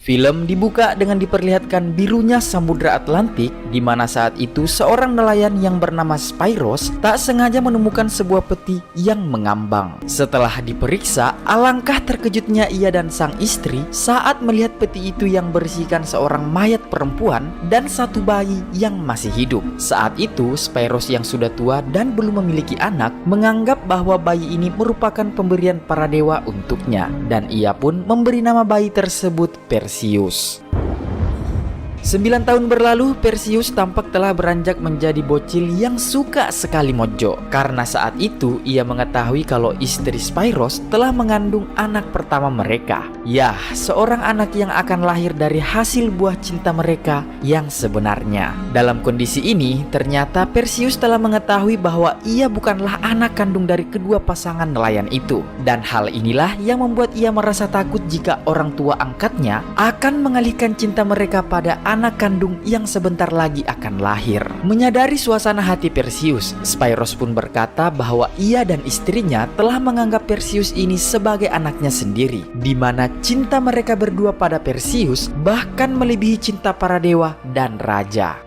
Film dibuka dengan diperlihatkan birunya Samudra Atlantik, di mana saat itu seorang nelayan yang bernama Spyros tak sengaja menemukan sebuah peti yang mengambang. Setelah diperiksa, alangkah terkejutnya ia dan sang istri saat melihat peti itu yang berisikan seorang mayat perempuan dan satu bayi yang masih hidup. Saat itu, Spyros yang sudah tua dan belum memiliki anak menganggap bahwa bayi ini merupakan pemberian para dewa untuknya, dan ia pun memberi nama bayi tersebut Perseus. 9 tahun berlalu, Perseus tampak telah beranjak menjadi bocil yang suka sekali mojo. Karena saat itu ia mengetahui kalau istri Spyros telah mengandung anak pertama mereka. Yah, seorang anak yang akan lahir dari hasil buah cinta mereka yang sebenarnya. Dalam kondisi ini, ternyata Perseus telah mengetahui bahwa ia bukanlah anak kandung dari kedua pasangan nelayan itu. Dan hal inilah yang membuat ia merasa takut jika orang tua angkatnya akan mengalihkan cinta mereka pada anak kandung yang sebentar lagi akan lahir. Menyadari suasana hati Perseus, Spyros pun berkata bahwa ia dan istrinya telah menganggap Perseus ini sebagai anaknya sendiri, di mana cinta mereka berdua pada Perseus bahkan melebihi cinta para dewa dan raja.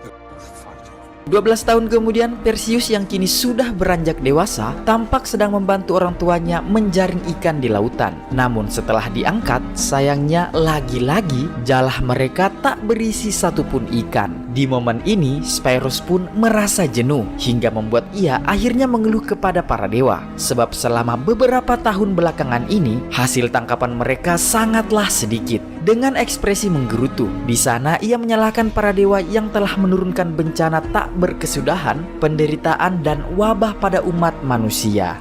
12 tahun kemudian, Perseus yang kini sudah beranjak dewasa tampak sedang membantu orang tuanya menjaring ikan di lautan. Namun setelah diangkat, sayangnya lagi-lagi jalah mereka tak berisi satupun ikan. Di momen ini, Spyros pun merasa jenuh hingga membuat ia akhirnya mengeluh kepada para dewa. Sebab selama beberapa tahun belakangan ini, hasil tangkapan mereka sangatlah sedikit. Dengan ekspresi menggerutu, di sana ia menyalahkan para dewa yang telah menurunkan bencana tak berkesudahan, penderitaan dan wabah pada umat manusia.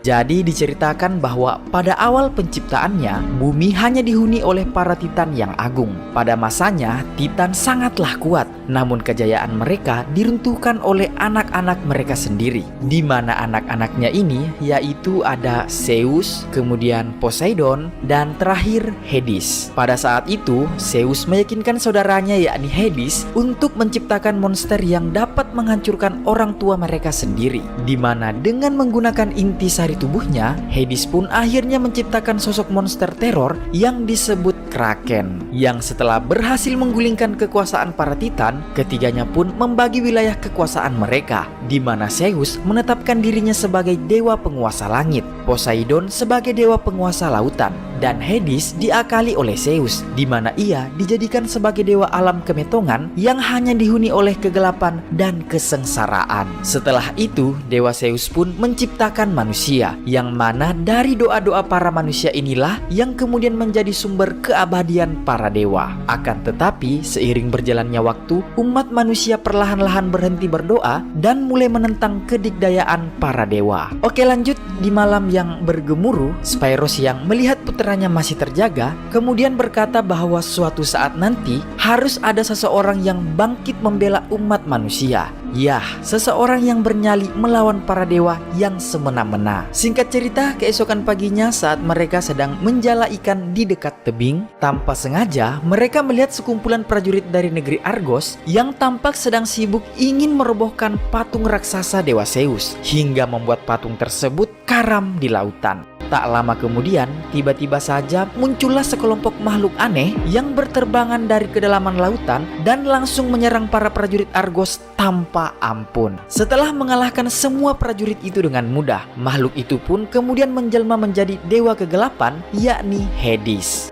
Jadi diceritakan bahwa pada awal penciptaannya, bumi hanya dihuni oleh para titan yang agung. Pada masanya, titan sangatlah kuat, namun kejayaan mereka diruntuhkan oleh anak-anak mereka sendiri. Di mana anak-anaknya ini yaitu ada Zeus, kemudian Poseidon, dan terakhir Hades. Pada saat itu, Zeus meyakinkan saudaranya yakni Hades untuk menciptakan monster yang dapat menghancurkan orang tua mereka sendiri. Di mana dengan menggunakan intisari tubuhnya, Hades pun akhirnya menciptakan sosok monster teror yang disebut Kraken, yang setelah berhasil menggulingkan kekuasaan para titan, ketiganya pun membagi wilayah kekuasaan mereka, di mana Zeus menetapkan dirinya sebagai dewa penguasa langit, Poseidon sebagai dewa penguasa lautan, dan Hades diakali oleh Zeus, di mana ia dijadikan sebagai dewa alam kemetongan yang hanya dihuni oleh kegelapan dan kesengsaraan. Setelah itu, dewa Zeus pun menciptakan manusia, yang mana dari doa-doa para manusia inilah yang kemudian menjadi sumber keabadian para dewa. Akan tetapi, seiring berjalannya waktu, umat manusia perlahan-lahan berhenti berdoa dan mulai menentang kedikdayaan para dewa. Oke, lanjut. Di malam yang bergemuruh, Spyros yang melihat putranya masih terjaga, kemudian berkata bahwa suatu saat nanti harus ada seseorang yang bangkit membela umat manusia. Yah, seseorang yang bernyali melawan para dewa yang semena-mena. Singkat cerita, keesokan paginya saat mereka sedang menjala ikan di dekat tebing, tanpa sengaja mereka melihat sekumpulan prajurit dari negeri Argos yang tampak sedang sibuk ingin merobohkan patung raksasa dewa Zeus, hingga membuat patung tersebut karam di lautan. Tak lama kemudian, tiba-tiba saja muncullah sekelompok makhluk aneh yang berterbangan dari kedalaman lautan dan langsung menyerang para prajurit Argos tanpa ampun. Setelah mengalahkan semua prajurit itu dengan mudah, makhluk itu pun kemudian menjelma menjadi dewa kegelapan, yakni Hades.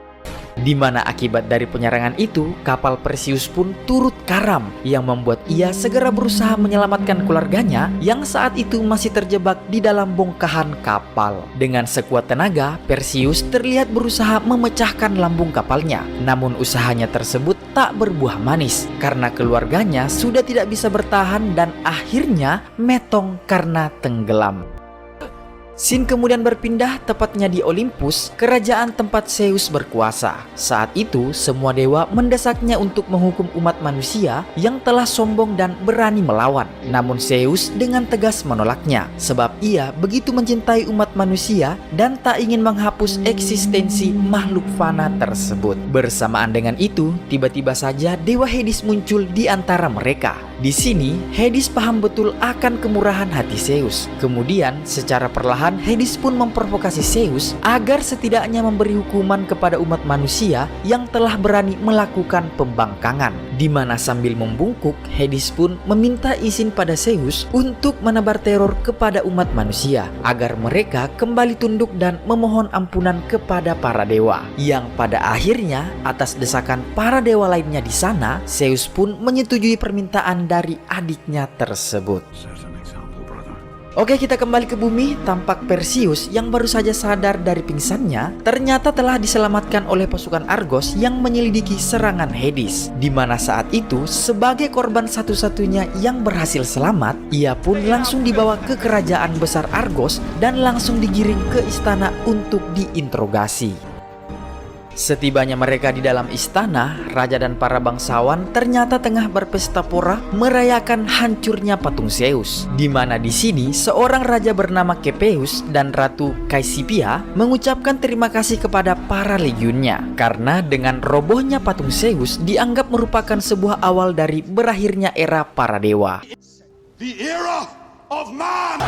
Di mana akibat dari penyerangan itu, kapal Perseus pun turut karam, yang membuat ia segera berusaha menyelamatkan keluarganya yang saat itu masih terjebak di dalam bongkahan kapal. Dengan sekuat tenaga, Perseus terlihat berusaha memecahkan lambung kapalnya. Namun usahanya tersebut tak berbuah manis, karena keluarganya sudah tidak bisa bertahan dan akhirnya metong karena tenggelam. Scene kemudian berpindah tepatnya di Olympus, kerajaan tempat Zeus berkuasa. Saat itu, semua dewa mendesaknya untuk menghukum umat manusia yang telah sombong dan berani melawan. Namun Zeus dengan tegas menolaknya, sebab ia begitu mencintai umat manusia dan tak ingin menghapus eksistensi makhluk fana tersebut. Bersamaan dengan itu, tiba-tiba saja dewa Hades muncul di antara mereka. Di sini, Hades paham betul akan kemurahan hati Zeus. Kemudian, secara perlahan Perlahan Hades pun memprovokasi Zeus agar setidaknya memberi hukuman kepada umat manusia yang telah berani melakukan pembangkangan. Di mana sambil membungkuk, Hades pun meminta izin pada Zeus untuk menebar teror kepada umat manusia agar mereka kembali tunduk dan memohon ampunan kepada para dewa. Yang pada akhirnya atas desakan para dewa lainnya di sana, Zeus pun menyetujui permintaan dari adiknya tersebut. Oke, kita kembali ke bumi. Tampak Perseus yang baru saja sadar dari pingsannya ternyata telah diselamatkan oleh pasukan Argos yang menyelidiki serangan Hades. Di mana saat itu sebagai korban satu-satunya yang berhasil selamat, ia pun langsung dibawa ke kerajaan besar Argos dan langsung digiring ke istana untuk diinterogasi. Setibanya mereka di dalam istana, raja dan para bangsawan ternyata tengah berpesta pora merayakan hancurnya patung Zeus. Di mana di sini seorang raja bernama Kepeus dan ratu Caesipia mengucapkan terima kasih kepada para legionnya karena dengan robohnya patung Zeus dianggap merupakan sebuah awal dari berakhirnya era para dewa. The era of man.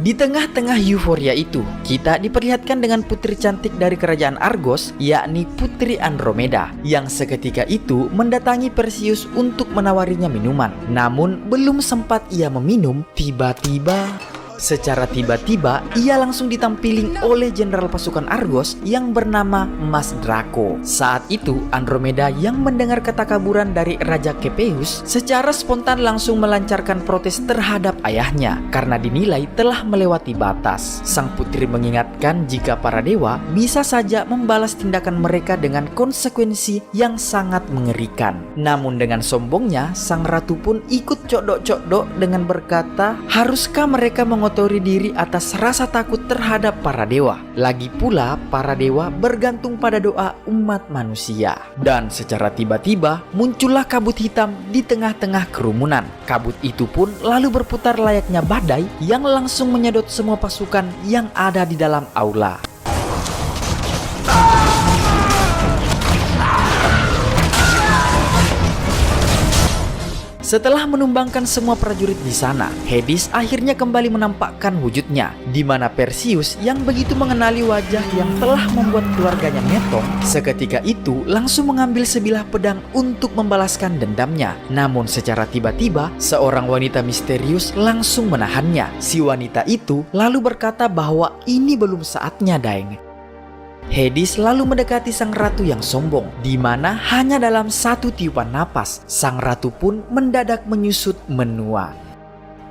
Di tengah-tengah euforia itu, kita diperlihatkan dengan putri cantik dari kerajaan Argos, yakni Putri Andromeda, yang seketika itu mendatangi Perseus untuk menawarinya minuman. Namun, belum sempat ia meminum, secara tiba-tiba ia langsung ditampiling oleh jenderal pasukan Argos yang bernama Mas Draco. Saat itu Andromeda yang mendengar ketakaburan dari Raja Kepeus secara spontan langsung melancarkan protes terhadap ayahnya karena dinilai telah melewati batas. Sang putri mengingatkan jika para dewa bisa saja membalas tindakan mereka dengan konsekuensi yang sangat mengerikan. Namun dengan sombongnya sang ratu pun ikut codok-codok dengan berkata, haruskah mereka mengotori diri atas rasa takut terhadap para dewa? Lagi pula para dewa bergantung pada doa umat manusia. Dan secara tiba-tiba muncullah kabut hitam di tengah-tengah kerumunan. Kabut itu pun lalu berputar layaknya badai yang langsung menyedot semua pasukan yang ada di dalam aula. Setelah menumbangkan semua prajurit di sana, Hades akhirnya kembali menampakkan wujudnya, di mana Perseus yang begitu mengenali wajah yang telah membuat keluarganya metong, seketika itu langsung mengambil sebilah pedang untuk membalaskan dendamnya. Namun secara tiba-tiba, seorang wanita misterius langsung menahannya. Si wanita itu lalu berkata bahwa ini belum saatnya, Daeng. Hades lalu mendekati sang ratu yang sombong, di mana hanya dalam satu tiupan napas, sang ratu pun mendadak menyusut menua.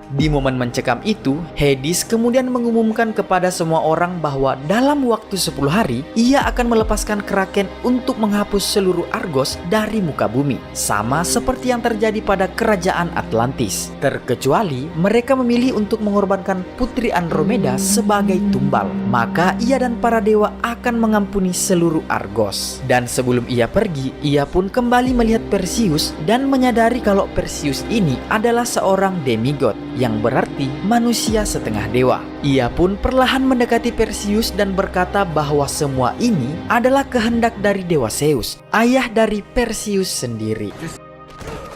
Di momen mencekam itu, Hades kemudian mengumumkan kepada semua orang bahwa dalam waktu 10 hari, ia akan melepaskan Kraken untuk menghapus seluruh Argos dari muka bumi. Sama seperti yang terjadi pada kerajaan Atlantis. Terkecuali mereka memilih untuk mengorbankan Putri Andromeda sebagai tumbal. Maka ia dan para dewa akan mengampuni seluruh Argos. Dan sebelum ia pergi, ia pun kembali melihat Perseus dan menyadari kalau Perseus ini adalah seorang demigod, yang berarti manusia setengah dewa. Ia pun perlahan mendekati Perseus dan berkata bahwa semua ini adalah kehendak dari Dewa Zeus, ayah dari Perseus sendiri.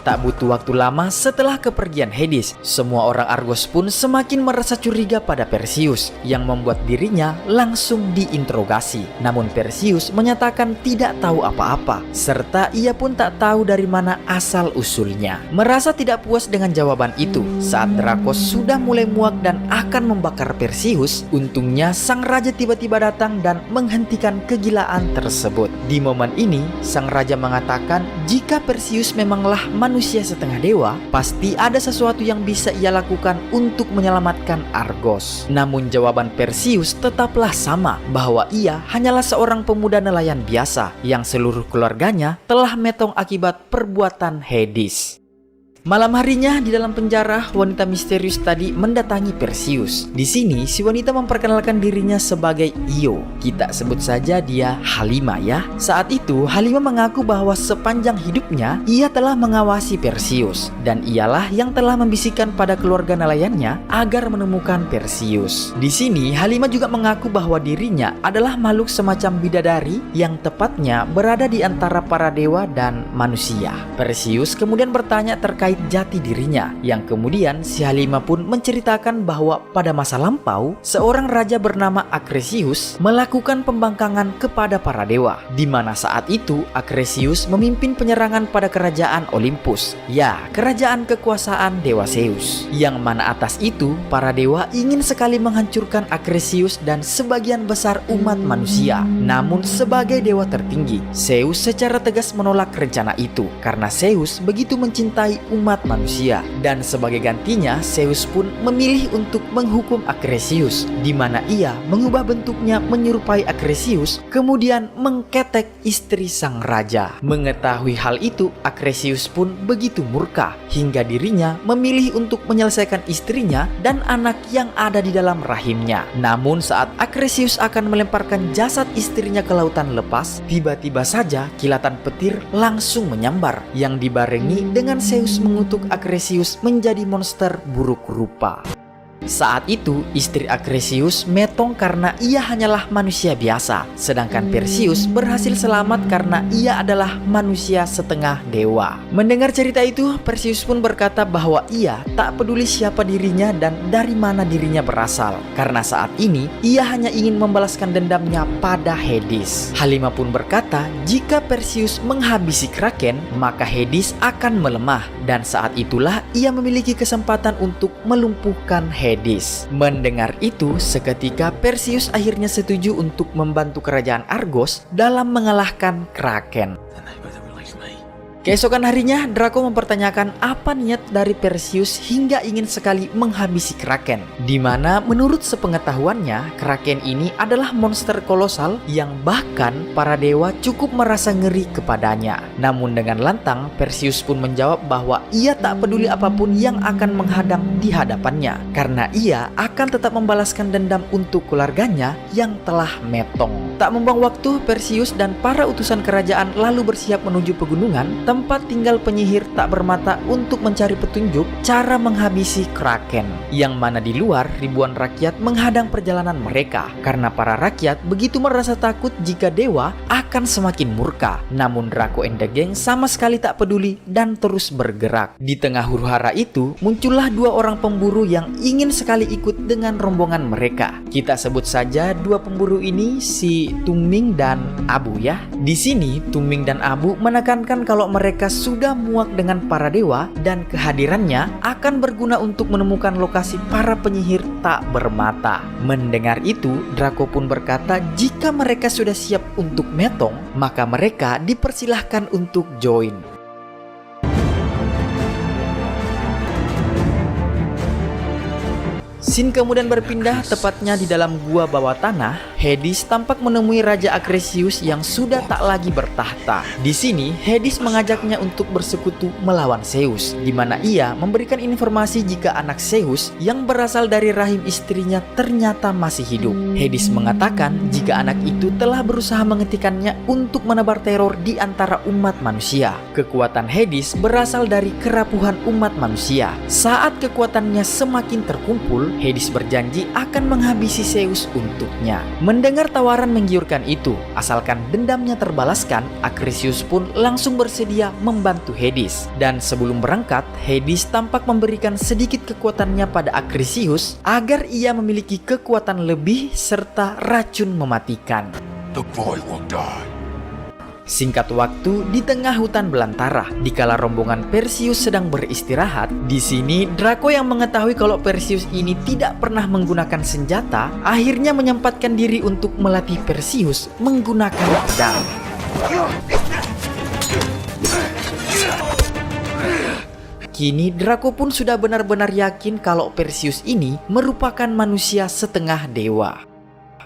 Tak butuh waktu lama setelah kepergian Hades, semua orang Argos pun semakin merasa curiga pada Perseus, yang membuat dirinya langsung diinterogasi. Namun Perseus menyatakan tidak tahu apa-apa, serta ia pun tak tahu dari mana asal-usulnya. Merasa tidak puas dengan jawaban itu, saat Drakos sudah mulai muak dan akan membakar Perseus, untungnya sang raja tiba-tiba datang dan menghentikan kegilaan tersebut. Di momen ini, sang raja mengatakan jika Perseus memanglah manusia setengah dewa, pasti ada sesuatu yang bisa ia lakukan untuk menyelamatkan Argos. Namun jawaban Perseus tetaplah sama, bahwa ia hanyalah seorang pemuda nelayan biasa yang seluruh keluarganya telah metong akibat perbuatan Hades. Malam harinya di dalam penjara, wanita misterius tadi mendatangi Perseus. Di sini si wanita memperkenalkan dirinya sebagai Io. Kita sebut saja dia Halima ya. Saat itu Halima mengaku bahwa sepanjang hidupnya ia telah mengawasi Perseus, dan ialah yang telah membisikkan pada keluarga nelayannya agar menemukan Perseus. Di sini Halima juga mengaku bahwa dirinya adalah makhluk semacam bidadari yang tepatnya berada di antara para dewa dan manusia. Perseus kemudian bertanya terkait terkait jati dirinya, yang kemudian si Halimah pun menceritakan bahwa pada masa lampau seorang raja bernama Akresius melakukan pembangkangan kepada para dewa, di mana saat itu Akresius memimpin penyerangan pada kerajaan Olympus, ya kerajaan kekuasaan dewa Zeus, yang mana atas itu para dewa ingin sekali menghancurkan Akresius dan sebagian besar umat manusia. Namun sebagai dewa tertinggi, Zeus secara tegas menolak rencana itu karena Zeus begitu mencintai umat manusia, dan sebagai gantinya Zeus pun memilih untuk menghukum Akresius, di mana ia mengubah bentuknya menyerupai Akresius, kemudian mengketek istri sang raja. Mengetahui hal itu, Akresius pun begitu murka hingga dirinya memilih untuk menyelesaikan istrinya dan anak yang ada di dalam rahimnya. Namun saat Akresius akan melemparkan jasad istrinya ke lautan lepas, tiba-tiba saja kilatan petir langsung menyambar yang dibarengi dengan Zeus mengutuk Akresius menjadi monster buruk rupa. Saat itu istri Akresius metong karena ia hanyalah manusia biasa, sedangkan Perseus berhasil selamat karena ia adalah manusia setengah dewa. Mendengar cerita itu, Perseus pun berkata bahwa ia tak peduli siapa dirinya dan dari mana dirinya berasal, karena saat ini ia hanya ingin membalaskan dendamnya pada Hades. Halimah pun berkata jika Perseus menghabisi Kraken, maka Hades akan melemah, dan saat itulah ia memiliki kesempatan untuk melumpuhkan Hades. Mendengar itu, seketika Perseus akhirnya setuju untuk membantu kerajaan Argos dalam mengalahkan Kraken. Keesokan harinya, Draco mempertanyakan apa niat dari Perseus hingga ingin sekali menghabisi Kraken, di mana menurut sepengetahuannya, Kraken ini adalah monster kolosal yang bahkan para dewa cukup merasa ngeri kepadanya. Namun dengan lantang, Perseus pun menjawab bahwa ia tak peduli apapun yang akan menghadang di hadapannya, karena ia akan tetap membalaskan dendam untuk keluarganya yang telah metong. Tak membuang waktu, Perseus dan para utusan kerajaan lalu bersiap menuju pegunungan, tempat tinggal penyihir tak bermata untuk mencari petunjuk cara menghabisi Kraken, yang mana di luar ribuan rakyat menghadang perjalanan mereka karena para rakyat begitu merasa takut jika dewa akan semakin murka. Namun Draco and the Gang sama sekali tak peduli dan terus bergerak. Di tengah huru-hara itu muncullah dua orang pemburu yang ingin sekali ikut dengan rombongan mereka. Kita sebut saja dua pemburu ini si Tuming dan Abu ya. Di sini Tuming dan Abu menekankan kalau mereka sudah muak dengan para dewa dan kehadirannya akan berguna untuk menemukan lokasi para penyihir tak bermata. Mendengar itu, Draco pun berkata jika mereka sudah siap untuk metong, maka mereka dipersilahkan untuk join. Scene kemudian berpindah tepatnya di dalam gua bawah tanah. Hades tampak menemui Raja Akresius yang sudah tak lagi bertahta. Di sini Hades mengajaknya untuk bersekutu melawan Zeus, di mana ia memberikan informasi jika anak Zeus yang berasal dari rahim istrinya ternyata masih hidup. Hades mengatakan jika anak itu telah berusaha menghentikannya untuk menebar teror di antara umat manusia. Kekuatan Hades berasal dari kerapuhan umat manusia. Saat kekuatannya semakin terkumpul, Hades berjanji akan menghabisi Zeus untuknya. Mendengar tawaran menggiurkan itu, asalkan dendamnya terbalaskan, Akresius pun langsung bersedia membantu Hades. Dan sebelum berangkat, Hades tampak memberikan sedikit kekuatannya pada Akresius agar ia memiliki kekuatan lebih serta racun mematikan. The boy will die. Singkat waktu di tengah hutan belantara, dikala rombongan Perseus sedang beristirahat, di sini Draco yang mengetahui kalau Perseus ini tidak pernah menggunakan senjata, akhirnya menyempatkan diri untuk melatih Perseus menggunakan pedang. Kini Draco pun sudah benar-benar yakin kalau Perseus ini merupakan manusia setengah dewa.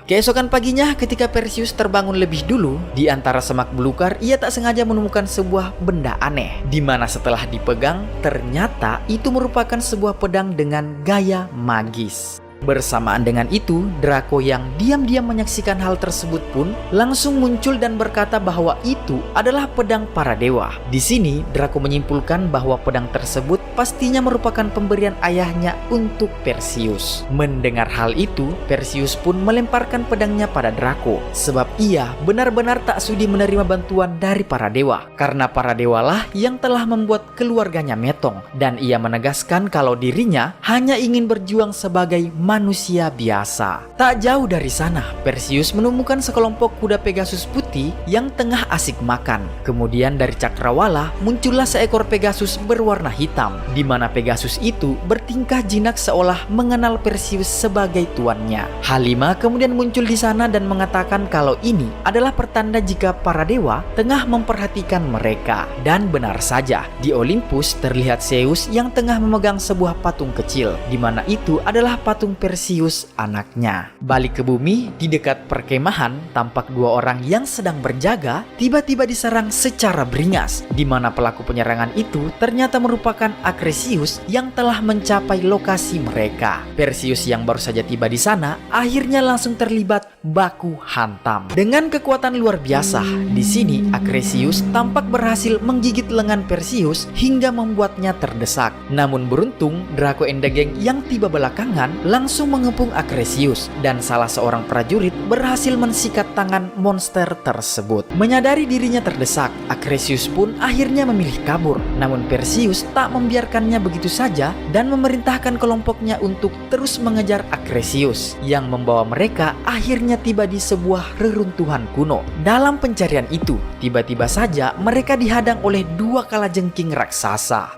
Keesokan paginya ketika Perseus terbangun lebih dulu, di antara semak belukar ia tak sengaja menemukan sebuah benda aneh, di mana setelah dipegang ternyata itu merupakan sebuah pedang dengan gaya magis. Bersamaan dengan itu, Draco yang diam-diam menyaksikan hal tersebut pun langsung muncul dan berkata bahwa itu adalah pedang para dewa. Di sini, Draco menyimpulkan bahwa pedang tersebut pastinya merupakan pemberian ayahnya untuk Perseus. Mendengar hal itu, Perseus pun melemparkan pedangnya pada Draco, sebab ia benar-benar tak sudi menerima bantuan dari para dewa, karena para dewalah yang telah membuat keluarganya metong, dan ia menegaskan kalau dirinya hanya ingin berjuang sebagai manusia biasa. Tak jauh dari sana, Perseus menemukan sekelompok kuda Pegasus putih yang tengah asik makan. Kemudian dari cakrawala muncullah seekor Pegasus berwarna hitam, di mana Pegasus itu bertingkah jinak seolah mengenal Perseus sebagai tuannya. Halima kemudian muncul di sana dan mengatakan kalau ini adalah pertanda jika para dewa tengah memperhatikan mereka. Dan benar saja, di Olympus terlihat Zeus yang tengah memegang sebuah patung kecil, di mana itu adalah patung Perseus anaknya. Balik ke bumi, di dekat perkemahan tampak dua orang yang sedang berjaga tiba-tiba diserang secara beringas, di mana pelaku penyerangan itu ternyata merupakan Akresius yang telah mencapai lokasi mereka. Perseus yang baru saja tiba di sana akhirnya langsung terlibat baku hantam. Dengan kekuatan luar biasa, di sini Akresius tampak berhasil menggigit lengan Perseus hingga membuatnya terdesak. Namun beruntung, Draco and the Gang yang tiba belakangan langsung mengepung Akresius, dan salah seorang prajurit berhasil mensikat tangan monster tersebut. Menyadari dirinya terdesak, Akresius pun akhirnya memilih kabur. Namun Perseus tak membiarkannya begitu saja dan memerintahkan kelompoknya untuk terus mengejar Akresius, yang membawa mereka akhirnya tiba di sebuah reruntuhan kuno. Dalam pencarian itu, tiba-tiba saja mereka dihadang oleh dua kalajengking raksasa.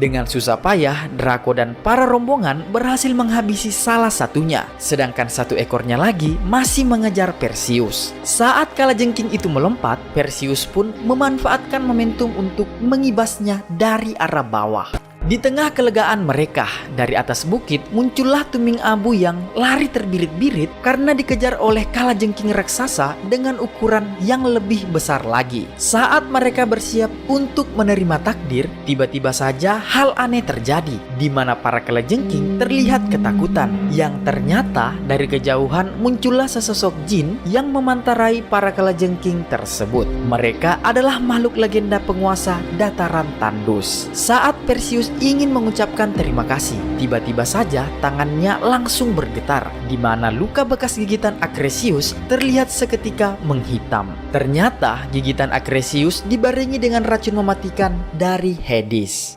Dengan susah payah, Draco dan para rombongan berhasil menghabisi salah satunya, sedangkan satu ekornya lagi masih mengejar Perseus. Saat kalajengking itu melompat, Perseus pun memanfaatkan momentum untuk mengibasnya dari arah bawah. Di tengah kelegaan mereka, dari atas bukit muncullah tuming abu yang lari terbirit-birit karena dikejar oleh kalajengking raksasa dengan ukuran yang lebih besar lagi. Saat mereka bersiap untuk menerima takdir, tiba-tiba saja hal aneh terjadi, di mana para kalajengking terlihat ketakutan, yang ternyata dari kejauhan muncullah sesosok jin yang memantarai para kalajengking tersebut. Mereka adalah makhluk legenda penguasa dataran tandus. Saat Perseus ingin mengucapkan terima kasih, tiba-tiba saja tangannya langsung bergetar, di mana luka bekas gigitan Akresius terlihat seketika menghitam. Ternyata gigitan Akresius dibarengi dengan racun mematikan dari Hades.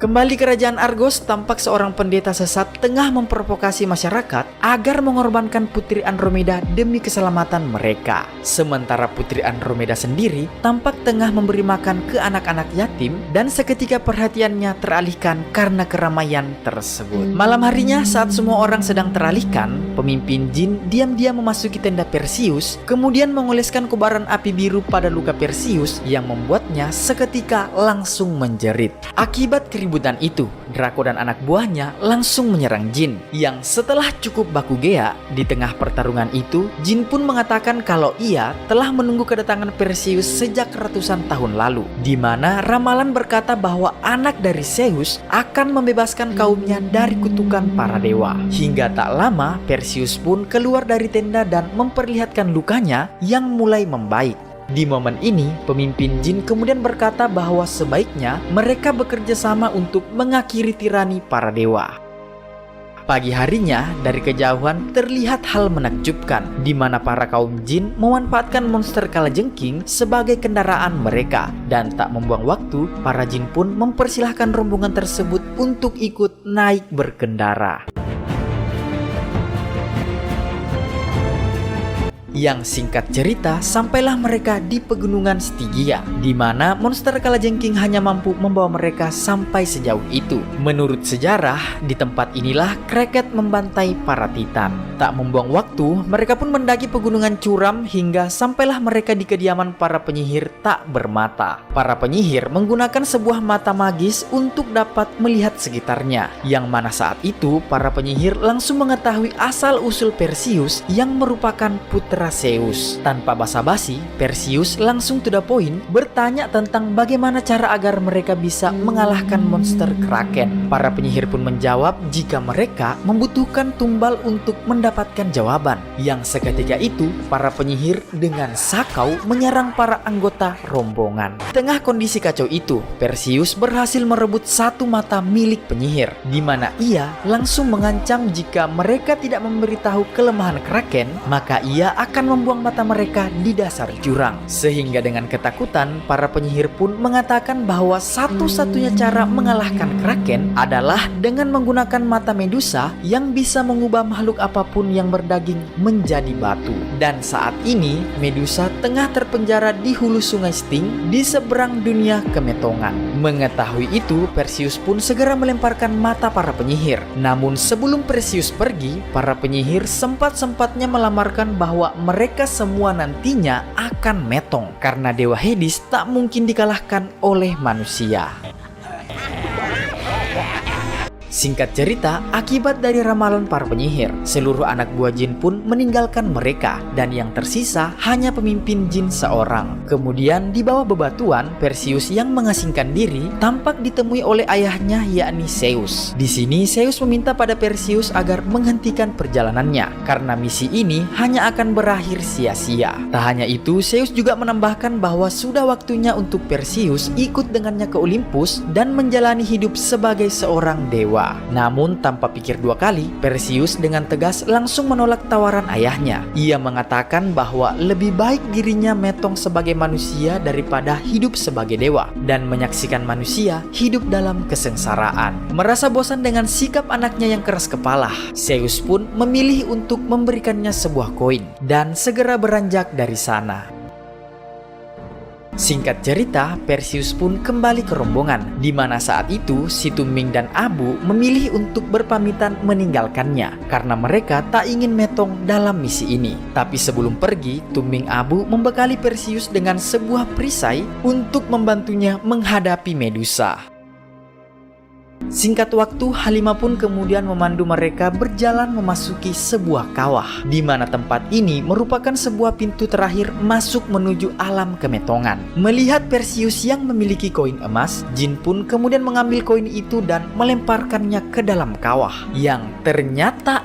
Kembali ke kerajaan Argos, tampak seorang pendeta sesat tengah memprovokasi masyarakat agar mengorbankan Putri Andromeda demi keselamatan mereka. Sementara Putri Andromeda sendiri tampak tengah memberi makan ke anak-anak yatim dan seketika perhatiannya teralihkan karena keramaian tersebut. Malam harinya saat semua orang sedang teralihkan, pemimpin jin diam-diam memasuki tenda Perseus, kemudian mengoleskan kobaran api biru pada luka Perseus yang membuatnya seketika langsung menjerit. Akibat keributan itu, Draco dan anak buahnya langsung menyerang Jin, yang setelah cukup baku gea di tengah pertarungan itu, Jin pun mengatakan kalau ia telah menunggu kedatangan Perseus sejak ratusan tahun lalu, di mana ramalan berkata bahwa anak dari Zeus akan membebaskan kaumnya dari kutukan para dewa. Hingga tak lama, Perseus pun keluar dari tenda dan memperlihatkan lukanya yang mulai membaik. Di momen ini, pemimpin jin kemudian berkata bahwa sebaiknya mereka bekerja sama untuk mengakhiri tirani para dewa. Pagi harinya, dari kejauhan terlihat hal menakjubkan, di mana para kaum jin memanfaatkan monster kalajengking sebagai kendaraan mereka. Dan tak membuang waktu, para jin pun mempersilahkan rombongan tersebut untuk ikut naik berkendara. Yang singkat cerita, sampailah mereka di pegunungan Stygia, di mana monster kalajengking hanya mampu membawa mereka sampai sejauh itu. Menurut sejarah, di tempat inilah Kraket membantai para Titan. Tak membuang waktu, mereka pun mendaki pegunungan curam hingga sampailah mereka di kediaman para penyihir tak bermata. Para penyihir menggunakan sebuah mata magis untuk dapat melihat sekitarnya, yang mana saat itu para penyihir langsung mengetahui asal-usul Perseus yang merupakan putra para Zeus. Tanpa basa-basi, Perseus langsung to the point bertanya tentang bagaimana cara agar mereka bisa mengalahkan monster Kraken. Para penyihir pun menjawab jika mereka membutuhkan tumbal untuk mendapatkan jawaban. Yang seketika itu, para penyihir dengan sakau menyerang para anggota rombongan. Tengah kondisi kacau itu, Perseus berhasil merebut satu mata milik penyihir, di mana ia langsung mengancam jika mereka tidak memberitahu kelemahan Kraken, maka ia akan membuang mata mereka di dasar jurang. Sehingga dengan ketakutan, para penyihir pun mengatakan bahwa satu-satunya cara mengalahkan Kraken adalah dengan menggunakan mata Medusa yang bisa mengubah makhluk apapun yang berdaging menjadi batu. Dan saat ini, Medusa tengah terpenjara di hulu sungai Sting di seberang dunia kemetongan. Mengetahui itu, Perseus pun segera melemparkan mata para penyihir. Namun sebelum Perseus pergi, para penyihir sempat-sempatnya melamarkan bahwa mereka semua nantinya akan metong karena Dewa Hades tak mungkin dikalahkan oleh manusia. Singkat cerita, akibat dari ramalan para penyihir, seluruh anak buah jin pun meninggalkan mereka dan yang tersisa hanya pemimpin jin seorang. Kemudian di bawah bebatuan, Perseus yang mengasingkan diri tampak ditemui oleh ayahnya yakni Zeus. Di sini Zeus meminta pada Perseus agar menghentikan perjalanannya karena misi ini hanya akan berakhir sia-sia. Tak hanya itu, Zeus juga menambahkan bahwa sudah waktunya untuk Perseus ikut dengannya ke Olympus dan menjalani hidup sebagai seorang dewa. Namun tanpa pikir dua kali, Perseus dengan tegas langsung menolak tawaran ayahnya. Ia mengatakan bahwa lebih baik dirinya metong sebagai manusia daripada hidup sebagai dewa dan menyaksikan manusia hidup dalam kesengsaraan. Merasa bosan dengan sikap anaknya yang keras kepala, Zeus pun memilih untuk memberikannya sebuah koin dan segera beranjak dari sana. Singkat cerita, Perseus pun kembali ke rombongan, di mana saat itu si Tuming dan Abu memilih untuk berpamitan meninggalkannya karena mereka tak ingin metong dalam misi ini. Tapi sebelum pergi, Tuming Abu membekali Perseus dengan sebuah perisai untuk membantunya menghadapi Medusa. Singkat waktu, Halimah pun kemudian memandu mereka berjalan memasuki sebuah kawah, di mana tempat ini merupakan sebuah pintu terakhir masuk menuju alam kemetongan. Melihat Perseus yang memiliki koin emas, jin pun kemudian mengambil koin itu dan melemparkannya ke dalam kawah. Yang ternyata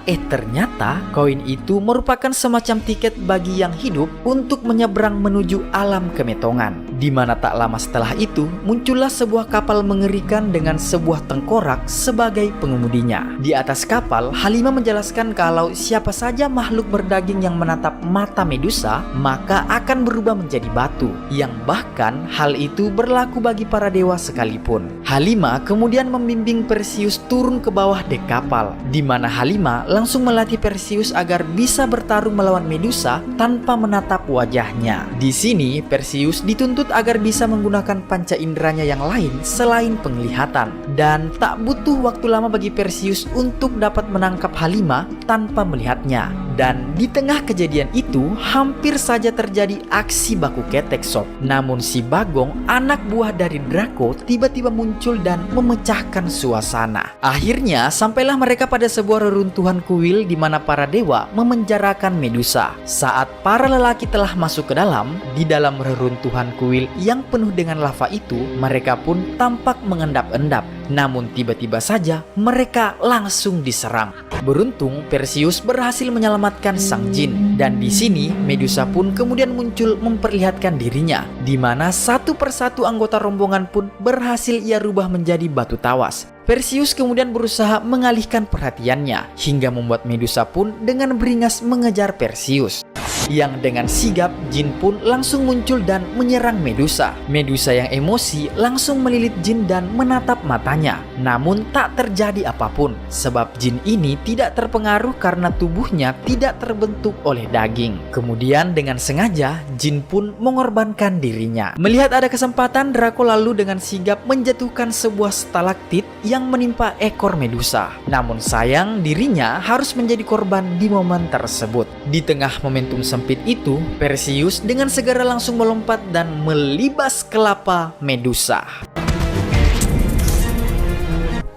koin itu merupakan semacam tiket bagi yang hidup untuk menyeberang menuju alam kemetongan. Di mana tak lama setelah itu, muncullah sebuah kapal mengerikan dengan sebuah tengkorak sebagai pengemudinya. Di atas kapal, Halimah menjelaskan kalau siapa saja makhluk berdaging yang menatap mata Medusa, maka akan berubah menjadi batu. Yang bahkan hal itu berlaku bagi para dewa sekalipun. Halimah kemudian membimbing Perseus turun ke bawah dek kapal, di mana Halimah langsung melatih Perseus agar bisa bertarung melawan Medusa tanpa menatap wajahnya. Di sini, Perseus dituntut agar bisa menggunakan panca inderanya yang lain selain penglihatan, dan tak butuh waktu lama bagi Perseus untuk dapat menangkap Halimah tanpa melihatnya. Dan di tengah kejadian itu, hampir saja terjadi aksi baku ketek sob. Namun si Bagong, anak buah dari Draco, tiba-tiba muncul dan memecahkan suasana. Akhirnya sampailah mereka pada sebuah reruntuhan kuil di mana para dewa memenjarakan Medusa. Saat para lelaki telah masuk ke dalam, di dalam reruntuhan kuil yang penuh dengan lava itu, mereka pun tampak mengendap-endap. Namun tiba-tiba saja mereka langsung diserang. Beruntung Perseus berhasil menyelamatkan sang jin, dan di sini Medusa pun kemudian muncul memperlihatkan dirinya, di mana satu persatu anggota rombongan pun berhasil ia rubah menjadi batu tawas. Perseus kemudian berusaha mengalihkan perhatiannya hingga membuat Medusa pun dengan beringas mengejar Perseus. Yang dengan sigap, jin pun langsung muncul dan menyerang Medusa. Medusa yang emosi langsung melilit jin dan menatap matanya. Namun tak terjadi apapun, sebab jin ini tidak terpengaruh karena tubuhnya tidak terbentuk oleh daging. Kemudian dengan sengaja, jin pun mengorbankan dirinya. Melihat ada kesempatan, Draco lalu dengan sigap menjatuhkan sebuah stalaktit yang menimpa ekor Medusa. Namun sayang, dirinya harus menjadi korban di momen tersebut. Di tengah momentum sempit itu, Perseus dengan segera langsung melompat dan melibas kelapa Medusa.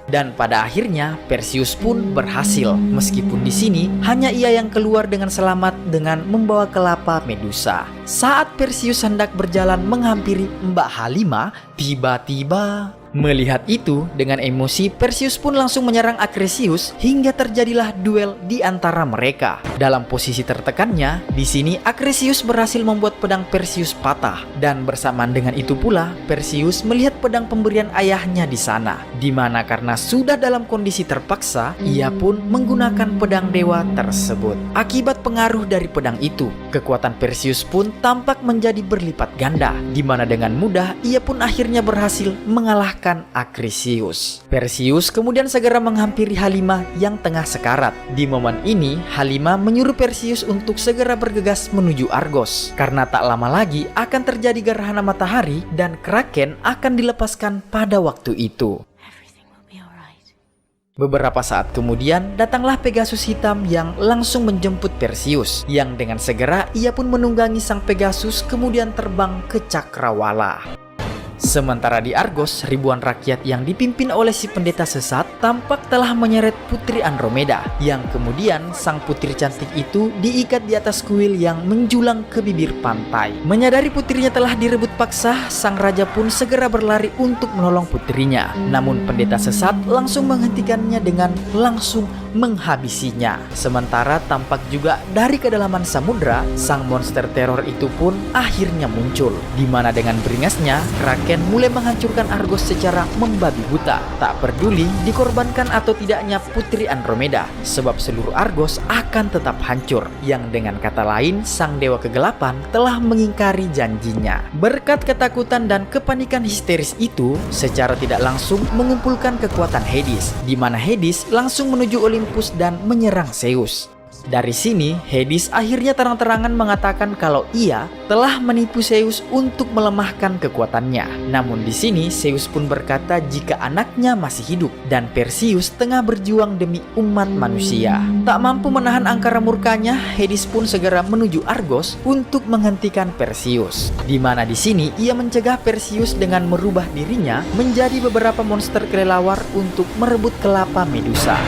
Dan pada akhirnya Perseus pun berhasil, meskipun di sini hanya ia yang keluar dengan selamat dengan membawa kelapa Medusa. Saat Perseus hendak berjalan menghampiri Mbak Halimah, tiba-tiba melihat itu, dengan emosi Perseus pun langsung menyerang Acrisius hingga terjadilah duel di antara mereka. Dalam posisi tertekannya, di sini Acrisius berhasil membuat pedang Perseus patah, dan bersamaan dengan itu pula Perseus melihat pedang pemberian ayahnya di sana, di mana karena sudah dalam kondisi terpaksa, ia pun menggunakan pedang dewa tersebut. Akibat pengaruh dari pedang itu, kekuatan Perseus pun tampak menjadi berlipat ganda, di mana dengan mudah ia pun akhirnya berhasil mengalahkan Acrisius. Perseus kemudian segera menghampiri Halimah yang tengah sekarat. Di momen ini, Halimah menyuruh Perseus untuk segera bergegas menuju Argos, karena tak lama lagi akan terjadi gerhana matahari dan Kraken akan dilepaskan pada waktu itu. Beberapa saat kemudian, datanglah Pegasus hitam yang langsung menjemput Perseus, yang dengan segera ia pun menunggangi sang Pegasus kemudian terbang ke Cakrawala. Sementara di Argos, ribuan rakyat yang dipimpin oleh si pendeta sesat tampak telah menyeret Putri Andromeda, yang kemudian sang putri cantik itu diikat di atas kuil yang menjulang ke bibir pantai. Menyadari putrinya telah direbut paksa, sang raja pun segera berlari untuk menolong putrinya. Namun pendeta sesat langsung menghentikannya dengan langsung menghabisinya. Sementara tampak juga dari kedalaman samudra, sang monster teror itu pun akhirnya muncul, di mana dengan beringasnya Kraken mulai menghancurkan Argos secara membabi buta. Tak peduli dikorbankan atau tidaknya Putri Andromeda, sebab seluruh Argos akan tetap hancur, yang dengan kata lain sang dewa kegelapan telah mengingkari janjinya. Berkat ketakutan dan kepanikan histeris itu, secara tidak langsung mengumpulkan kekuatan Hades, di mana Hades langsung menuju Olympus dan menyerang Zeus. Dari sini, Hades akhirnya terang-terangan mengatakan kalau ia telah menipu Zeus untuk melemahkan kekuatannya. Namun di sini Zeus pun berkata jika anaknya masih hidup dan Perseus tengah berjuang demi umat manusia. Tak mampu menahan angkara murkanya, Hades pun segera menuju Argos untuk menghentikan Perseus. Di mana di sini ia mencegah Perseus dengan merubah dirinya menjadi beberapa monster kelelawar untuk merebut kelapa Medusa.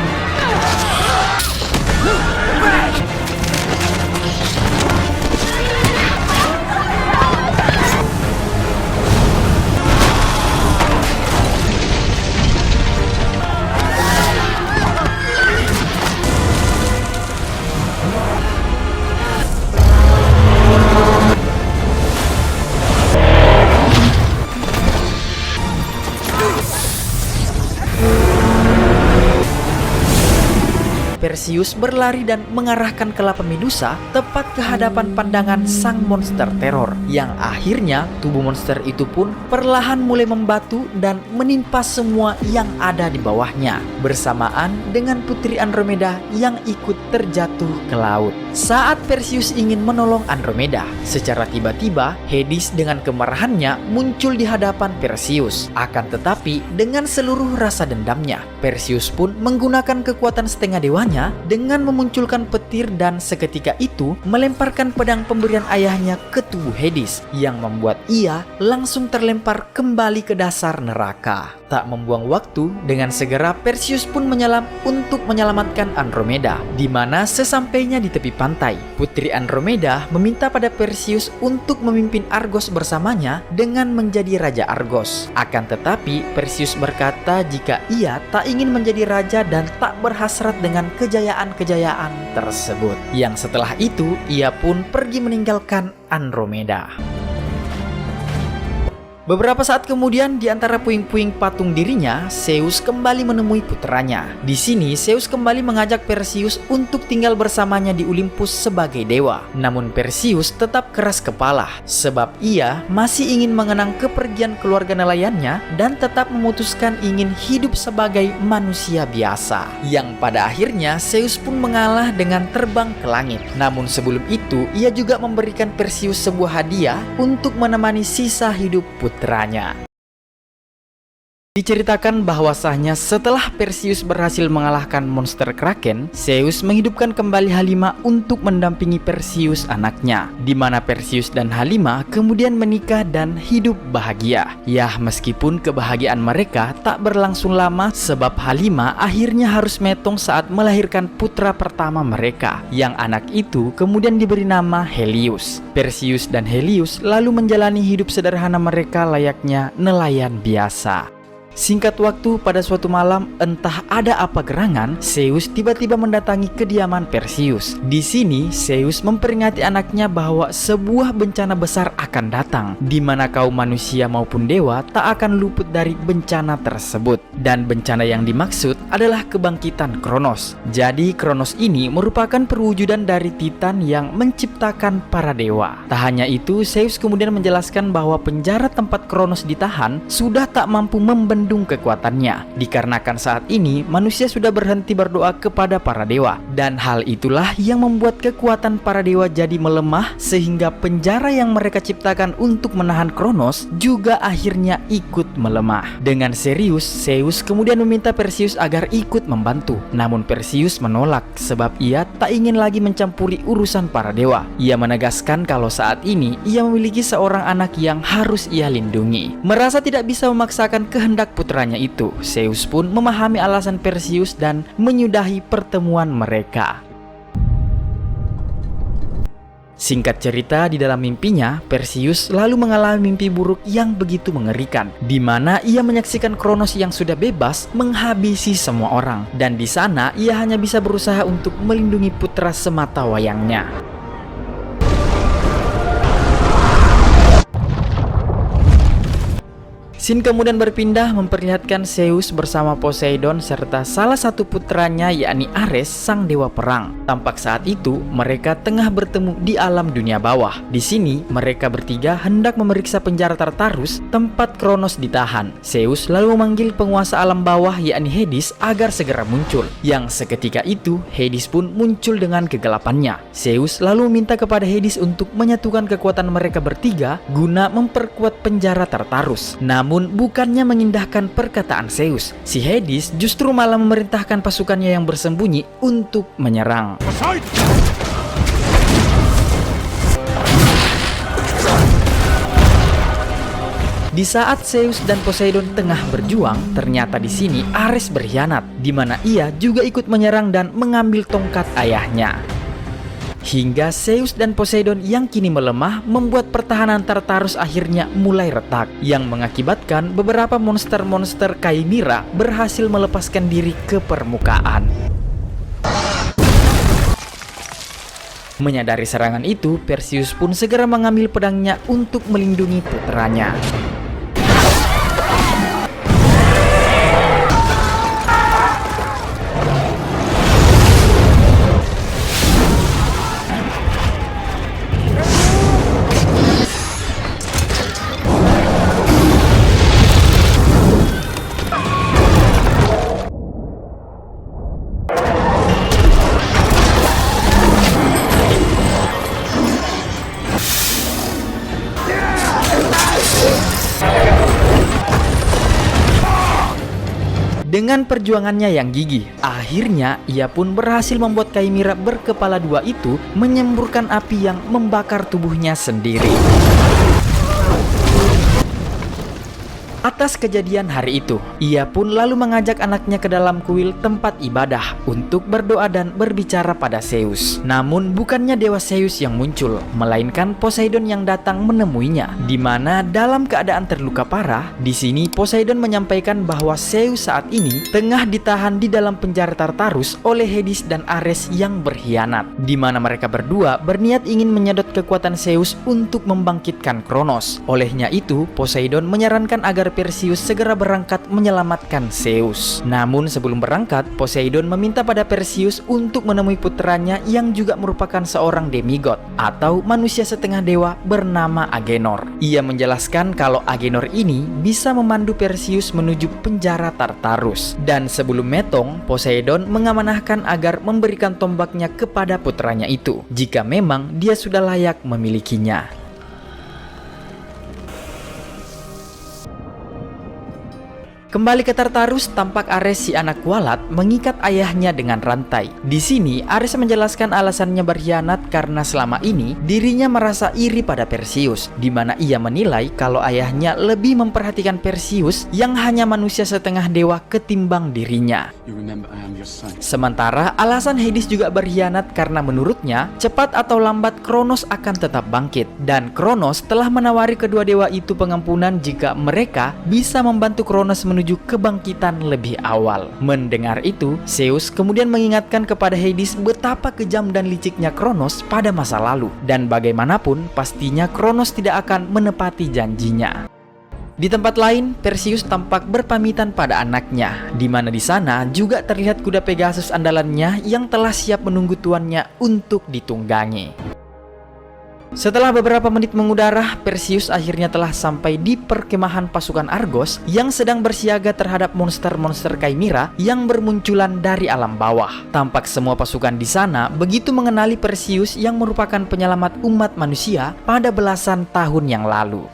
Perseus berlari dan mengarahkan kelapa Medusa tepat ke hadapan pandangan sang monster teror, yang akhirnya tubuh monster itu pun perlahan mulai membatu dan menimpa semua yang ada di bawahnya, bersamaan dengan Putri Andromeda yang ikut terjatuh ke laut. Saat Perseus ingin menolong Andromeda, secara tiba-tiba Hades dengan kemarahannya muncul di hadapan Perseus. Akan tetapi dengan seluruh rasa dendamnya, Perseus pun menggunakan kekuatan setengah dewanya dengan memunculkan petir dan seketika itu melemparkan pedang pemberian ayahnya ke tubuh Hades, yang membuat ia langsung terlempar kembali ke dasar neraka. Tak membuang waktu, dengan segera Perseus pun menyelam untuk menyelamatkan Andromeda, di mana sesampainya di tepi pantai, Putri Andromeda meminta pada Perseus untuk memimpin Argos bersamanya dengan menjadi Raja Argos. Akan tetapi Perseus berkata jika ia tak ingin menjadi raja dan tak berhasrat dengan kejayaan-kejayaan tersebut, yang setelah itu ia pun pergi meninggalkan Andromeda. Beberapa saat kemudian, di antara puing-puing patung dirinya, Zeus kembali menemui putranya. Di sini, Zeus kembali mengajak Perseus untuk tinggal bersamanya di Olympus sebagai dewa. Namun Perseus tetap keras kepala, sebab ia masih ingin mengenang kepergian keluarga nelayannya dan tetap memutuskan ingin hidup sebagai manusia biasa. Yang pada akhirnya, Zeus pun mengalah dengan terbang ke langit. Namun sebelum itu, ia juga memberikan Perseus sebuah hadiah untuk menemani sisa hidup putranya. Diceritakan bahwasanya setelah Perseus berhasil mengalahkan monster Kraken, Zeus menghidupkan kembali Halima untuk mendampingi Perseus anaknya, di mana Perseus dan Halima kemudian menikah dan hidup bahagia. Ya, meskipun kebahagiaan mereka tak berlangsung lama sebab Halima akhirnya harus metong saat melahirkan putra pertama mereka, yang anak itu kemudian diberi nama Helios. Perseus dan Helios lalu menjalani hidup sederhana mereka layaknya nelayan biasa. Singkat waktu, pada suatu malam, entah ada apa gerangan, Zeus tiba-tiba mendatangi kediaman Perseus. Di sini, Zeus memperingati anaknya bahwa sebuah bencana besar akan datang, di mana kaum manusia maupun dewa tak akan luput dari bencana tersebut. Dan bencana yang dimaksud adalah kebangkitan Kronos. Jadi, Kronos ini merupakan perwujudan dari Titan yang menciptakan para dewa. Tak hanya itu, Zeus kemudian menjelaskan bahwa penjara tempat Kronos ditahan sudah tak mampu membendung kekuatannya, dikarenakan saat ini manusia sudah berhenti berdoa kepada para dewa, dan hal itulah yang membuat kekuatan para dewa jadi melemah, sehingga penjara yang mereka ciptakan untuk menahan Kronos juga akhirnya ikut melemah. Dengan serius, Zeus kemudian meminta Perseus agar ikut membantu, namun Perseus menolak sebab ia tak ingin lagi mencampuri urusan para dewa. Ia menegaskan kalau saat ini ia memiliki seorang anak yang harus ia lindungi. Merasa tidak bisa memaksakan kehendak putranya itu, Zeus pun memahami alasan Perseus dan menyudahi pertemuan mereka. Singkat cerita, di dalam mimpinya, Perseus lalu mengalami mimpi buruk yang begitu mengerikan, di mana ia menyaksikan Kronos yang sudah bebas menghabisi semua orang, dan di sana ia hanya bisa berusaha untuk melindungi putra semata wayangnya. Scene kemudian berpindah memperlihatkan Zeus bersama Poseidon serta salah satu putranya yakni Ares, sang dewa perang. Tampak saat itu mereka tengah bertemu di alam dunia bawah. Di sini mereka bertiga hendak memeriksa penjara Tartarus tempat Kronos ditahan. Zeus lalu memanggil penguasa alam bawah yakni Hades agar segera muncul. Yang seketika itu Hades pun muncul dengan kegelapannya. Zeus lalu meminta kepada Hades untuk menyatukan kekuatan mereka bertiga guna memperkuat penjara Tartarus. Namun bukannya mengindahkan perkataan Zeus, si Hades justru malah memerintahkan pasukannya yang bersembunyi untuk menyerang. Di saat Zeus dan Poseidon tengah berjuang, ternyata di sini Ares berkhianat, di mana ia juga ikut menyerang dan mengambil tongkat ayahnya. Hingga Zeus dan Poseidon yang kini melemah membuat pertahanan Tartarus akhirnya mulai retak, yang mengakibatkan beberapa monster-monster Kaimira berhasil melepaskan diri ke permukaan. Menyadari serangan itu, Perseus pun segera mengambil pedangnya untuk melindungi putranya. Dengan perjuangannya yang gigih, akhirnya ia pun berhasil membuat Kaimira berkepala dua itu menyemburkan api yang membakar tubuhnya sendiri. Atas kejadian hari itu, ia pun lalu mengajak anaknya ke dalam kuil tempat ibadah untuk berdoa dan berbicara pada Zeus. Namun bukannya dewa Zeus yang muncul, melainkan Poseidon yang datang menemuinya, di mana dalam keadaan terluka parah. Di sini Poseidon menyampaikan bahwa Zeus saat ini tengah ditahan di dalam penjara Tartarus oleh Hades dan Ares yang berkhianat, di mana mereka berdua berniat ingin menyedot kekuatan Zeus untuk membangkitkan Kronos. Olehnya itu, Poseidon menyarankan agar Perseus segera berangkat menyelamatkan Zeus. Namun sebelum berangkat, Poseidon meminta pada Perseus untuk menemui putranya yang juga merupakan seorang demigod atau manusia setengah dewa bernama Agenor. Ia menjelaskan kalau Agenor ini bisa memandu Perseus menuju penjara Tartarus. Dan sebelum metong, Poseidon mengamanahkan agar memberikan tombaknya kepada putranya itu jika memang dia sudah layak memilikinya. Kembali ke Tartarus, tampak Ares si anak kualat mengikat ayahnya dengan rantai. Di sini, Ares menjelaskan alasannya berkhianat karena selama ini dirinya merasa iri pada Perseus, di mana ia menilai kalau ayahnya lebih memperhatikan Perseus yang hanya manusia setengah dewa ketimbang dirinya. Sementara alasan Hades juga berkhianat karena menurutnya cepat atau lambat Kronos akan tetap bangkit, dan Kronos telah menawari kedua dewa itu pengampunan jika mereka bisa membantu Kronos menuju kebangkitan lebih awal. Mendengar itu, Zeus kemudian mengingatkan kepada Hades betapa kejam dan liciknya Kronos pada masa lalu, dan bagaimanapun pastinya Kronos tidak akan menepati janjinya. Di tempat lain, Perseus tampak berpamitan pada anaknya, di mana di sana juga terlihat kuda Pegasus andalannya yang telah siap menunggu tuannya untuk ditunggangi. Setelah beberapa menit mengudara, Perseus akhirnya telah sampai di perkemahan pasukan Argos yang sedang bersiaga terhadap monster-monster Chimera yang bermunculan dari alam bawah. Tampak semua pasukan di sana begitu mengenali Perseus yang merupakan penyelamat umat manusia pada belasan tahun yang lalu.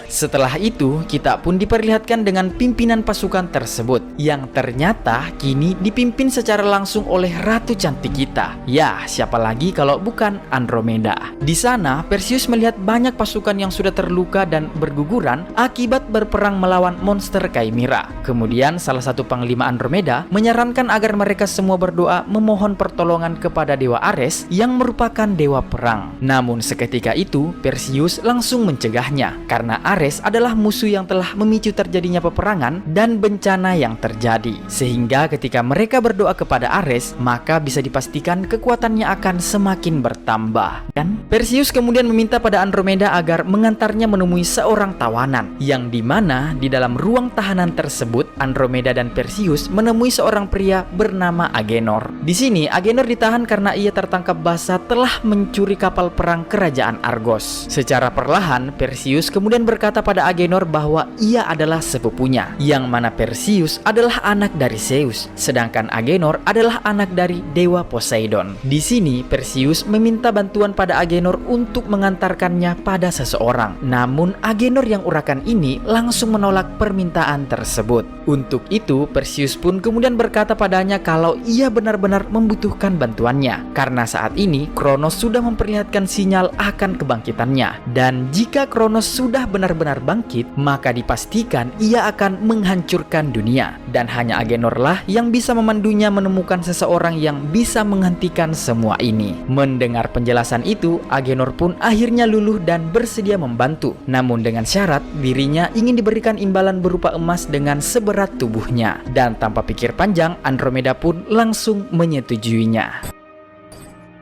Setelah itu, kita pun diperlihatkan dengan pimpinan pasukan tersebut yang ternyata kini dipimpin secara langsung oleh Ratu Cantik kita. Ya, siapa lagi kalau bukan Andromeda. Di sana, Perseus melihat banyak pasukan yang sudah terluka dan berguguran akibat berperang melawan monster Chimera. Kemudian, salah satu panglima Andromeda menyarankan agar mereka semua berdoa memohon pertolongan kepada Dewa Ares yang merupakan dewa perang. Namun seketika itu, Perseus langsung mencegahnya karena Ares adalah musuh yang telah memicu terjadinya peperangan dan bencana yang terjadi. Sehingga ketika mereka berdoa kepada Ares, maka bisa dipastikan kekuatannya akan semakin bertambah. Dan Perseus kemudian meminta pada Andromeda agar mengantarnya menemui seorang tawanan, yang dimana di dalam ruang tahanan tersebut Andromeda dan Perseus menemui seorang pria bernama Agenor. Di sini Agenor ditahan karena ia tertangkap basah telah mencuri kapal perang kerajaan Argos. Secara perlahan Perseus kemudian berkata pada Agenor bahwa ia adalah sepupunya, yang mana Perseus adalah anak dari Zeus, sedangkan Agenor adalah anak dari dewa Poseidon. Di sini Perseus meminta bantuan pada Agenor untuk mengantarkannya pada seseorang. Namun Agenor yang urakan ini langsung menolak permintaan tersebut. Untuk itu Perseus pun kemudian berkata padanya kalau ia benar-benar membutuhkan bantuannya, karena saat ini Kronos sudah memperlihatkan sinyal akan kebangkitannya, dan jika Kronos sudah benar-benar bangkit, maka dipastikan ia akan menghancurkan dunia, dan hanya Agenor lah yang bisa memandunya menemukan seseorang yang bisa menghentikan semua ini. Mendengar penjelasan itu, Agenor pun akhirnya luluh dan bersedia membantu, namun dengan syarat dirinya ingin diberikan imbalan berupa emas dengan seberat tubuhnya, dan tanpa pikir panjang Andromeda pun langsung menyetujuinya.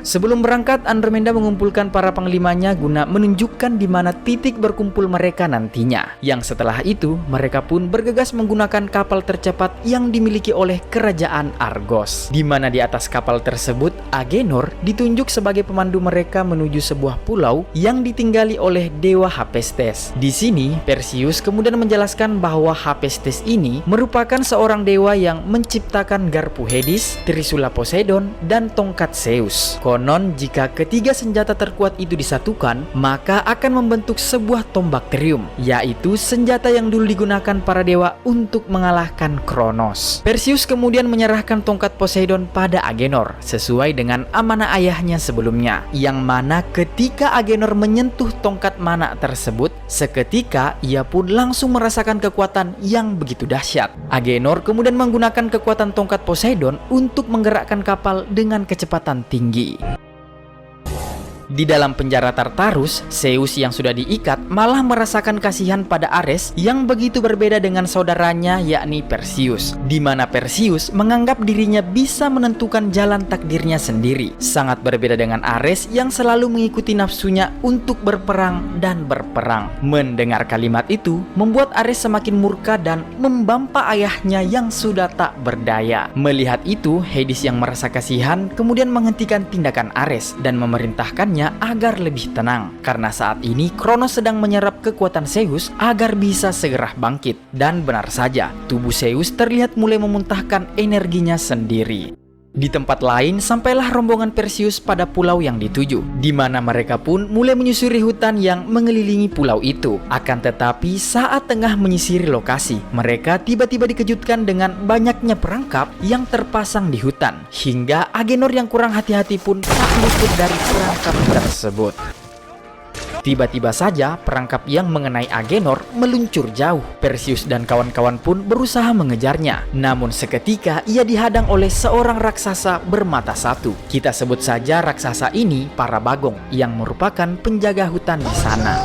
Sebelum berangkat, Andromeda mengumpulkan para panglimanya guna menunjukkan di mana titik berkumpul mereka nantinya. Yang setelah itu, mereka pun bergegas menggunakan kapal tercepat yang dimiliki oleh kerajaan Argos. Di mana di atas kapal tersebut, Agenor ditunjuk sebagai pemandu mereka menuju sebuah pulau yang ditinggali oleh dewa Hephaestus. Di sini, Perseus kemudian menjelaskan bahwa Hephaestus ini merupakan seorang dewa yang menciptakan garpu Hades, Trisula Poseidon, dan tongkat Zeus. Konon jika ketiga senjata terkuat itu disatukan, maka akan membentuk sebuah tombak trium, yaitu senjata yang dulu digunakan para dewa untuk mengalahkan Kronos. Perseus kemudian menyerahkan tongkat Poseidon pada Agenor sesuai dengan amanah ayahnya sebelumnya, yang mana ketika Agenor menyentuh tongkat mana tersebut, seketika ia pun langsung merasakan kekuatan yang begitu dahsyat. Agenor kemudian menggunakan kekuatan tongkat Poseidon untuk menggerakkan kapal dengan kecepatan tinggi. Di dalam penjara Tartarus, Zeus yang sudah diikat malah merasakan kasihan pada Ares yang begitu berbeda dengan saudaranya yakni Perseus, di mana Perseus menganggap dirinya bisa menentukan jalan takdirnya sendiri, sangat berbeda dengan Ares yang selalu mengikuti nafsunya untuk berperang dan berperang. Mendengar kalimat itu membuat Ares semakin murka dan membampa ayahnya yang sudah tak berdaya. Melihat itu, Hades yang merasa kasihan kemudian menghentikan tindakan Ares dan memerintahkannya agar lebih tenang, karena saat ini Kronos sedang menyerap kekuatan Zeus agar bisa segera bangkit. Dan benar saja, tubuh Zeus terlihat mulai memuntahkan energinya sendiri. Di tempat lain, sampailah rombongan Perseus pada pulau yang dituju, di mana mereka pun mulai menyusuri hutan yang mengelilingi pulau itu. Akan tetapi, saat tengah menyisiri lokasi, mereka tiba-tiba dikejutkan dengan banyaknya perangkap yang terpasang di hutan, hingga Agenor yang kurang hati-hati pun tak luput dari perangkap tersebut. Tiba-tiba saja perangkap yang mengenai Agenor meluncur jauh. Perseus dan kawan-kawan pun berusaha mengejarnya. Namun seketika ia dihadang oleh seorang raksasa bermata satu. Kita sebut saja raksasa ini Parabagong, yang merupakan penjaga hutan di sana.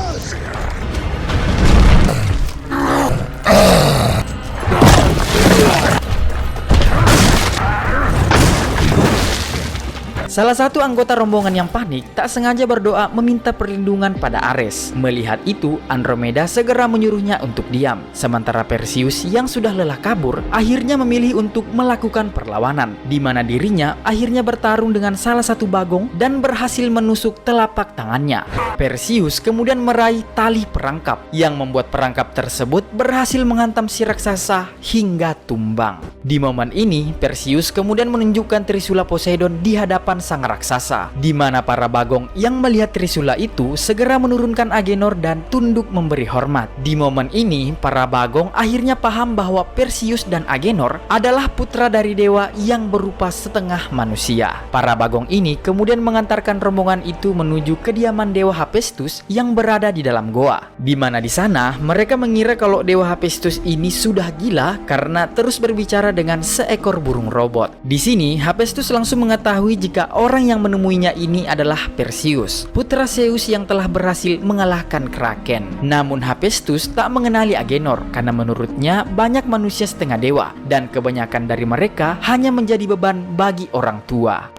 Salah satu anggota rombongan yang panik tak sengaja berdoa meminta perlindungan pada Ares. Melihat itu, Andromeda segera menyuruhnya untuk diam. Sementara Perseus yang sudah lelah kabur, akhirnya memilih untuk melakukan perlawanan, di mana dirinya akhirnya bertarung dengan salah satu bagong dan berhasil menusuk telapak tangannya. Perseus kemudian meraih tali perangkap, yang membuat perangkap tersebut berhasil menghantam si raksasa hingga tumbang. Di momen ini, Perseus kemudian menunjukkan Trisula Poseidon di hadapan sang raksasa, di mana para bagong yang melihat Trisula itu segera menurunkan Agenor dan tunduk memberi hormat. Di momen ini, para bagong akhirnya paham bahwa Perseus dan Agenor adalah putra dari dewa yang berupa setengah manusia. Para bagong ini kemudian mengantarkan rombongan itu menuju kediaman dewa Hephaestus yang berada di dalam goa, di mana di sana mereka mengira kalau dewa Hephaestus ini sudah gila karena terus berbicara dengan seekor burung robot. Di sini Hephaestus langsung mengetahui jika orang yang menemuinya ini adalah Perseus, putra Zeus yang telah berhasil mengalahkan Kraken. Namun Hephaestus tak mengenali Agenor karena menurutnya banyak manusia setengah dewa dan kebanyakan dari mereka hanya menjadi beban bagi orang tua.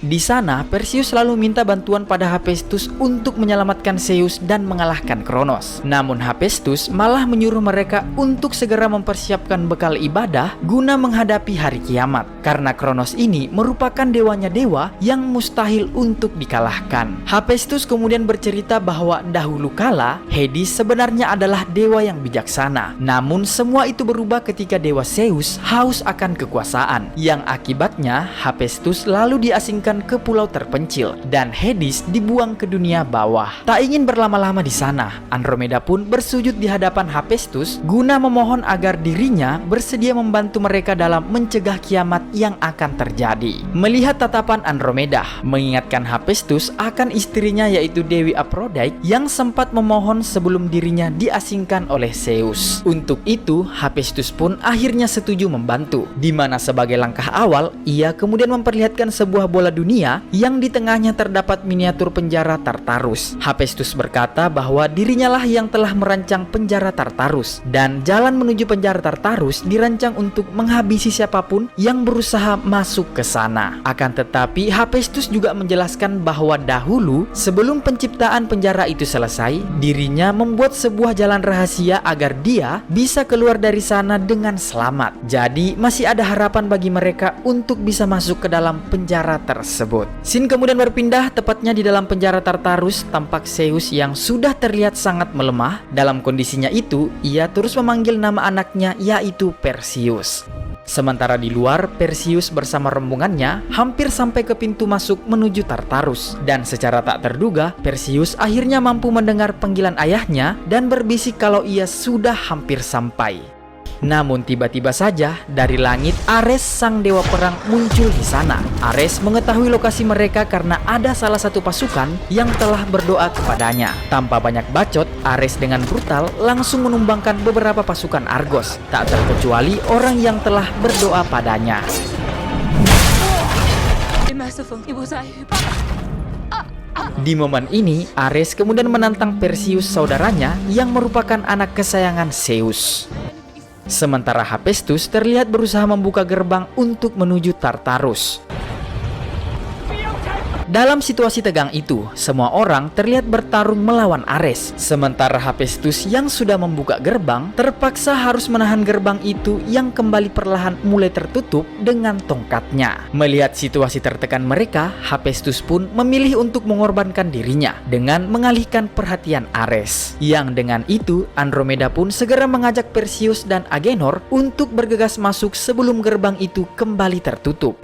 Di sana, Perseus lalu minta bantuan pada Hephaestus untuk menyelamatkan Zeus dan mengalahkan Kronos. Namun Hephaestus malah menyuruh mereka untuk segera mempersiapkan bekal ibadah guna menghadapi hari kiamat, karena Kronos ini merupakan dewanya dewa yang mustahil untuk dikalahkan. Hephaestus kemudian bercerita bahwa dahulu kala Hades sebenarnya adalah dewa yang bijaksana. Namun semua itu berubah ketika dewa Zeus haus akan kekuasaan, yang akibatnya Hephaestus lalu diasingkan ke pulau terpencil dan Hades dibuang ke dunia bawah. Tak ingin berlama-lama di sana, Andromeda pun bersujud di hadapan Hephaestus guna memohon agar dirinya bersedia membantu mereka dalam mencegah kiamat yang akan terjadi. Melihat tatapan Andromeda, mengingatkan Hephaestus akan istrinya yaitu Dewi Aphrodite yang sempat memohon sebelum dirinya diasingkan oleh Zeus. Untuk itu, Hephaestus pun akhirnya setuju membantu, di mana sebagai langkah awal ia kemudian memperlihatkan sebuah bola dunia yang di tengahnya terdapat miniatur penjara Tartarus. Hephaestus berkata bahwa dirinya lah yang telah merancang penjara Tartarus, dan jalan menuju penjara Tartarus dirancang untuk menghabisi siapapun yang berusaha masuk ke sana. Akan tetapi Hephaestus juga menjelaskan bahwa dahulu sebelum penciptaan penjara itu selesai, dirinya membuat sebuah jalan rahasia agar dia bisa keluar dari sana dengan selamat. Jadi masih ada harapan bagi mereka untuk bisa masuk ke dalam penjara tersebut. Scene kemudian berpindah tepatnya di dalam penjara Tartarus. Tampak Zeus yang sudah terlihat sangat melemah. Dalam kondisinya itu, ia terus memanggil nama anaknya yaitu Perseus. Sementara di luar, Perseus bersama rombongannya hampir sampai ke pintu masuk menuju Tartarus. Dan secara tak terduga, Perseus akhirnya mampu mendengar panggilan ayahnya dan berbisik kalau ia sudah hampir sampai. Namun tiba-tiba saja dari langit Ares sang dewa perang muncul di sana. Ares mengetahui lokasi mereka karena ada salah satu pasukan yang telah berdoa kepadanya. Tanpa banyak bacot, Ares dengan brutal langsung menumbangkan beberapa pasukan Argos, tak terkecuali orang yang telah berdoa padanya. Di momen ini, Ares kemudian menantang Perseus saudaranya yang merupakan anak kesayangan Zeus. Sementara Hephaestus terlihat berusaha membuka gerbang untuk menuju Tartarus. Dalam situasi tegang itu, semua orang terlihat bertarung melawan Ares. Sementara Hephaestus yang sudah membuka gerbang terpaksa harus menahan gerbang itu yang kembali perlahan mulai tertutup dengan tongkatnya. Melihat situasi tertekan mereka, Hephaestus pun memilih untuk mengorbankan dirinya dengan mengalihkan perhatian Ares. Yang dengan itu, Andromeda pun segera mengajak Perseus dan Agenor untuk bergegas masuk sebelum gerbang itu kembali tertutup.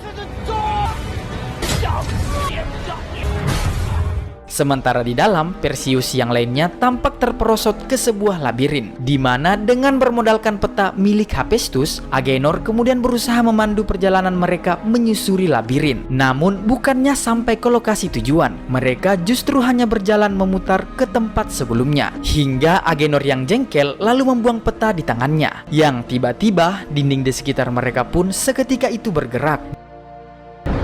Sementara di dalam, Perseus yang lainnya tampak terperosot ke sebuah labirin, di mana dengan bermodalkan peta milik Hephaestus, Agenor kemudian berusaha memandu perjalanan mereka menyusuri labirin. Namun bukannya sampai ke lokasi tujuan, mereka justru hanya berjalan memutar ke tempat sebelumnya, hingga Agenor yang jengkel lalu membuang peta di tangannya, yang tiba-tiba dinding di sekitar mereka pun seketika itu bergerak.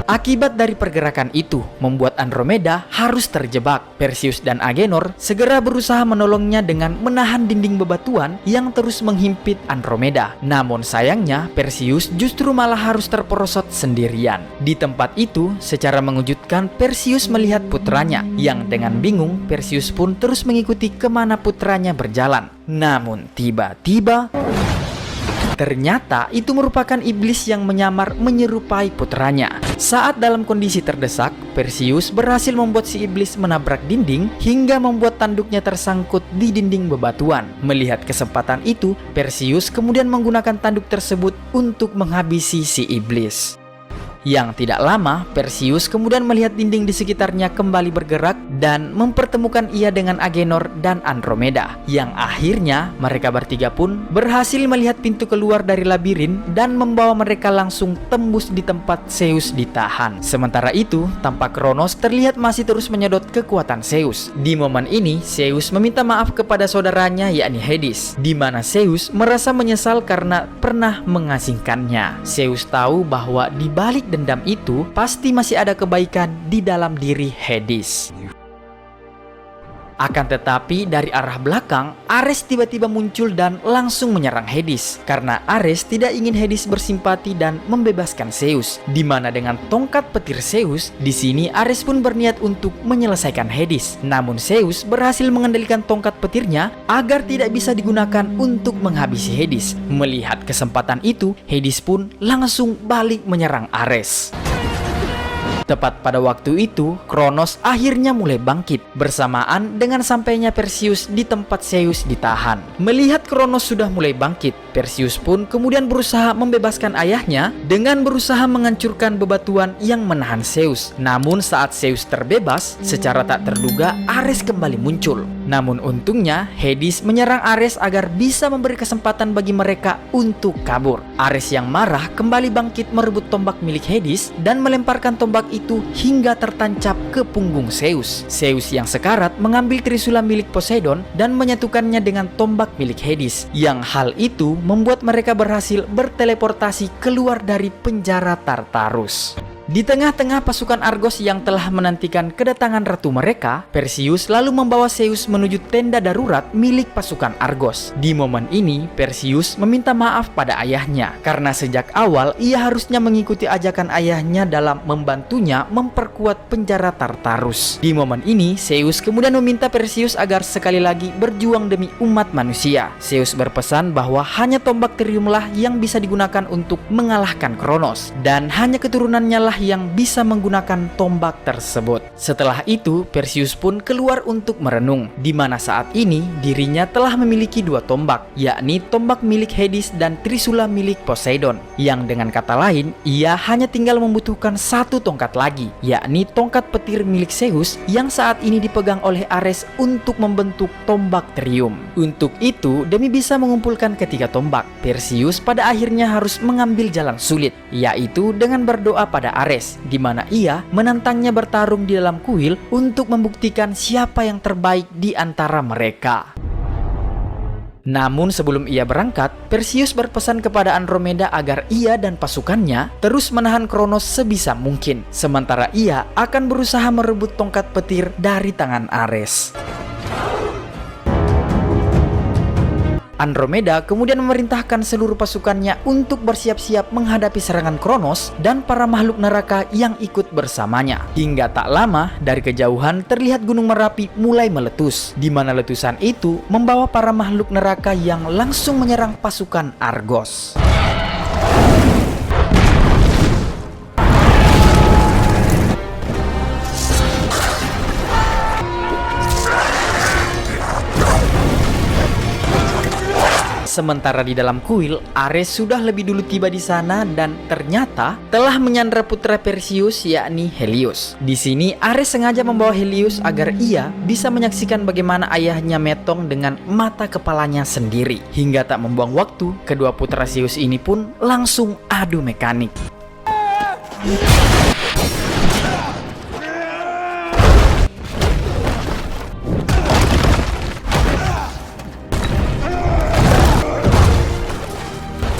Akibat dari pergerakan itu, membuat Andromeda harus terjebak. Perseus dan Agenor segera berusaha menolongnya dengan menahan dinding bebatuan yang terus menghimpit Andromeda. Namun sayangnya, Perseus justru malah harus terperosot sendirian. Di tempat itu, secara mengejutkan Perseus melihat putranya, yang dengan bingung Perseus pun terus mengikuti kemana putranya berjalan. Namun tiba-tiba ternyata itu merupakan iblis yang menyamar menyerupai putranya. Saat dalam kondisi terdesak, Perseus berhasil membuat si iblis menabrak dinding hingga membuat tanduknya tersangkut di dinding bebatuan. Melihat kesempatan itu, Perseus kemudian menggunakan tanduk tersebut untuk menghabisi si iblis. Yang tidak lama, Perseus kemudian melihat dinding di sekitarnya kembali bergerak dan mempertemukan ia dengan Agenor dan Andromeda. Yang akhirnya mereka bertiga pun berhasil melihat pintu keluar dari labirin dan membawa mereka langsung tembus di tempat Zeus ditahan. Sementara itu, tampak Kronos terlihat masih terus menyedot kekuatan Zeus. Di momen ini, Zeus meminta maaf kepada saudaranya yakni Hades, di mana Zeus merasa menyesal karena pernah mengasingkannya. Zeus tahu bahwa di balik dendam itu pasti masih ada kebaikan di dalam diri Hades. Akan tetapi dari arah belakang, Ares tiba-tiba muncul dan langsung menyerang Hades. Karena Ares tidak ingin Hades bersimpati dan membebaskan Zeus. Di mana dengan tongkat petir Zeus, di sini Ares pun berniat untuk menyelesaikan Hades. Namun Zeus berhasil mengendalikan tongkat petirnya agar tidak bisa digunakan untuk menghabisi Hades. Melihat kesempatan itu, Hades pun langsung balik menyerang Ares. Tepat pada waktu itu, Kronos akhirnya mulai bangkit bersamaan dengan sampainya Perseus di tempat Zeus ditahan. Melihat Kronos sudah mulai bangkit, Perseus pun kemudian berusaha membebaskan ayahnya dengan berusaha menghancurkan bebatuan yang menahan Zeus. Namun saat Zeus terbebas, secara tak terduga Ares kembali muncul. Namun untungnya Hades menyerang Ares agar bisa memberi kesempatan bagi mereka untuk kabur. Ares yang marah kembali bangkit merebut tombak milik Hades dan melemparkan tombak itu hingga tertancap ke punggung Zeus. Zeus yang sekarat mengambil trisula milik Poseidon dan menyatukannya dengan tombak milik Hades. Yang hal itu membuat mereka berhasil berteleportasi keluar dari penjara Tartarus. Di tengah-tengah pasukan Argos yang telah menantikan kedatangan ratu mereka, Perseus lalu membawa Zeus menuju tenda darurat milik pasukan Argos. Di momen ini, Perseus meminta maaf pada ayahnya karena sejak awal ia harusnya mengikuti ajakan ayahnya dalam membantunya memperkuat penjara Tartarus. Di momen ini, Zeus kemudian meminta Perseus agar sekali lagi berjuang demi umat manusia. Zeus berpesan bahwa hanya tombak Triumlah yang bisa digunakan untuk mengalahkan Kronos dan hanya keturunannya lah yang bisa menggunakan tombak tersebut. Setelah itu, Perseus pun keluar untuk merenung, di mana saat ini dirinya telah memiliki dua tombak, yakni tombak milik Hades dan trisula milik Poseidon. Yang dengan kata lain, ia hanya tinggal membutuhkan satu tongkat lagi, yakni tongkat petir milik Zeus yang saat ini dipegang oleh Ares untuk membentuk tombak Trium. Untuk itu, demi bisa mengumpulkan ketiga tombak, Perseus pada akhirnya harus mengambil jalan sulit, yaitu dengan berdoa pada Ares, di mana ia menantangnya bertarung di dalam kuil untuk membuktikan siapa yang terbaik di antara mereka. Namun sebelum ia berangkat, Perseus berpesan kepada Andromeda agar ia dan pasukannya terus menahan Kronos sebisa mungkin, sementara ia akan berusaha merebut tongkat petir dari tangan Ares. Andromeda kemudian memerintahkan seluruh pasukannya untuk bersiap-siap menghadapi serangan Kronos dan para makhluk neraka yang ikut bersamanya. Hingga tak lama, dari kejauhan terlihat Gunung Merapi mulai meletus, di mana letusan itu membawa para makhluk neraka yang langsung menyerang pasukan Argos. Sementara di dalam kuil, Ares sudah lebih dulu tiba di sana dan ternyata telah menyandra putra Perseus, yakni Helios. Di sini Ares sengaja membawa Helios agar ia bisa menyaksikan bagaimana ayahnya Metong dengan mata kepalanya sendiri. Hingga tak membuang waktu, kedua putra Zeus ini pun langsung adu mekanik.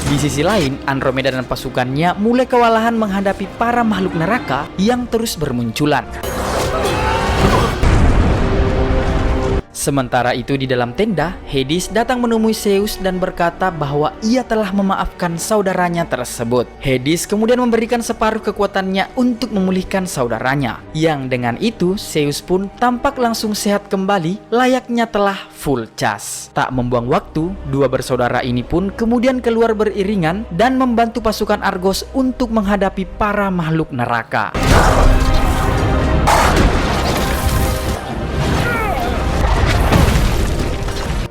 Di sisi lain, Andromeda dan pasukannya mulai kewalahan menghadapi para makhluk neraka yang terus bermunculan. Sementara itu di dalam tenda, Hades datang menemui Zeus dan berkata bahwa ia telah memaafkan saudaranya tersebut. Hades kemudian memberikan separuh kekuatannya untuk memulihkan saudaranya. Yang dengan itu, Zeus pun tampak langsung sehat kembali, layaknya telah full charge. Tak membuang waktu, dua bersaudara ini pun kemudian keluar beriringan dan membantu pasukan Argos untuk menghadapi para makhluk neraka.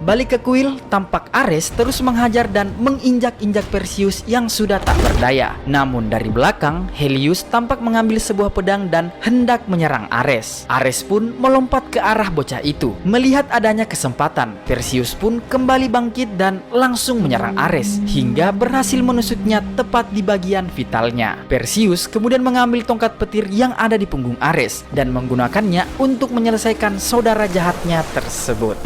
Balik ke kuil, tampak Ares terus menghajar dan menginjak-injak Perseus yang sudah tak berdaya. Namun dari belakang, Helios tampak mengambil sebuah pedang dan hendak menyerang Ares. Ares pun melompat ke arah bocah itu. Melihat adanya kesempatan, Perseus pun kembali bangkit dan langsung menyerang Ares hingga berhasil menusuknya tepat di bagian vitalnya. Perseus kemudian mengambil tongkat petir yang ada di punggung Ares dan menggunakannya untuk menyelesaikan saudara jahatnya tersebut.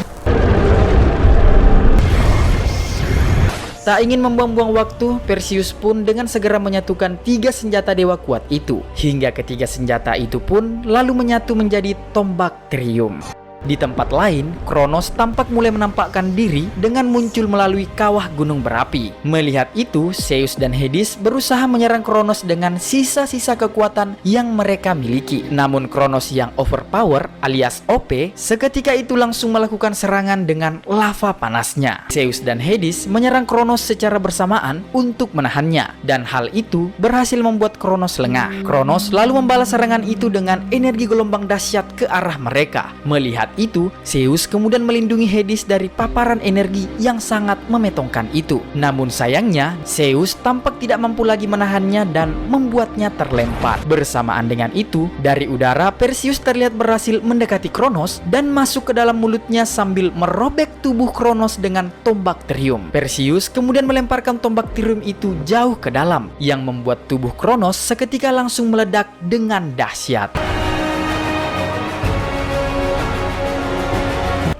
Tak ingin membuang-buang waktu, Perseus pun dengan segera menyatukan 3 senjata dewa kuat itu. Hingga ketiga senjata itu pun lalu menyatu menjadi tombak Trium. Di tempat lain, Kronos tampak mulai menampakkan diri dengan muncul melalui kawah gunung berapi. Melihat itu, Zeus dan Hades berusaha menyerang Kronos dengan sisa-sisa kekuatan yang mereka miliki. Namun Kronos yang overpower alias OP seketika itu langsung melakukan serangan dengan lava panasnya. Zeus dan Hades menyerang Kronos secara bersamaan untuk menahannya, dan hal itu berhasil membuat Kronos lengah. Kronos lalu membalas serangan itu dengan energi gelombang dahsyat ke arah mereka. Melihat itu, Zeus kemudian melindungi Hades dari paparan energi yang sangat memetongkan itu. Namun sayangnya, Zeus tampak tidak mampu lagi menahannya dan membuatnya terlempar. Bersamaan dengan itu, dari udara Perseus terlihat berhasil mendekati Kronos dan masuk ke dalam mulutnya sambil merobek tubuh Kronos dengan tombak Trium. Perseus kemudian melemparkan tombak Trium itu jauh ke dalam, yang membuat tubuh Kronos seketika langsung meledak dengan dahsyat.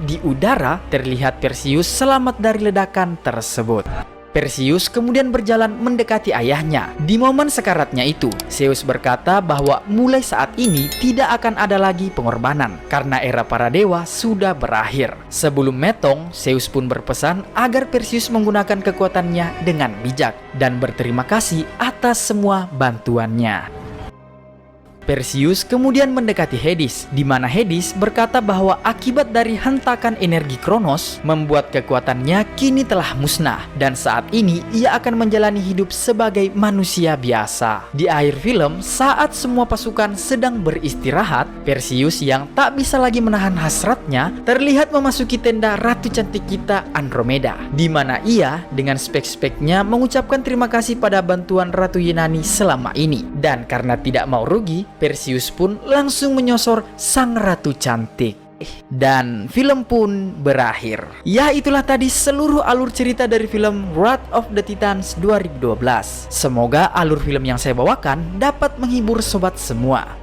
Di udara, terlihat Perseus selamat dari ledakan tersebut. Perseus kemudian berjalan mendekati ayahnya. Di momen sekaratnya itu, Zeus berkata bahwa mulai saat ini tidak akan ada lagi pengorbanan karena era para dewa sudah berakhir. Sebelum Metong, Zeus pun berpesan agar Perseus menggunakan kekuatannya dengan bijak dan berterima kasih atas semua bantuannya. Perseus kemudian mendekati Hades, di mana Hades berkata bahwa akibat dari hentakan energi Kronos membuat kekuatannya kini telah musnah dan saat ini ia akan menjalani hidup sebagai manusia biasa. Di akhir film, saat semua pasukan sedang beristirahat, Perseus yang tak bisa lagi menahan hasratnya terlihat memasuki tenda ratu cantik kita Andromeda, di mana ia dengan spek-speknya mengucapkan terima kasih pada bantuan Ratu Yunani selama ini. Dan karena tidak mau rugi, Perseus pun langsung menyosor sang ratu cantik. Dan film pun berakhir. Ya, itulah tadi seluruh alur cerita dari film Wrath of the Titans 2012. Semoga alur film yang saya bawakan dapat menghibur sobat semua.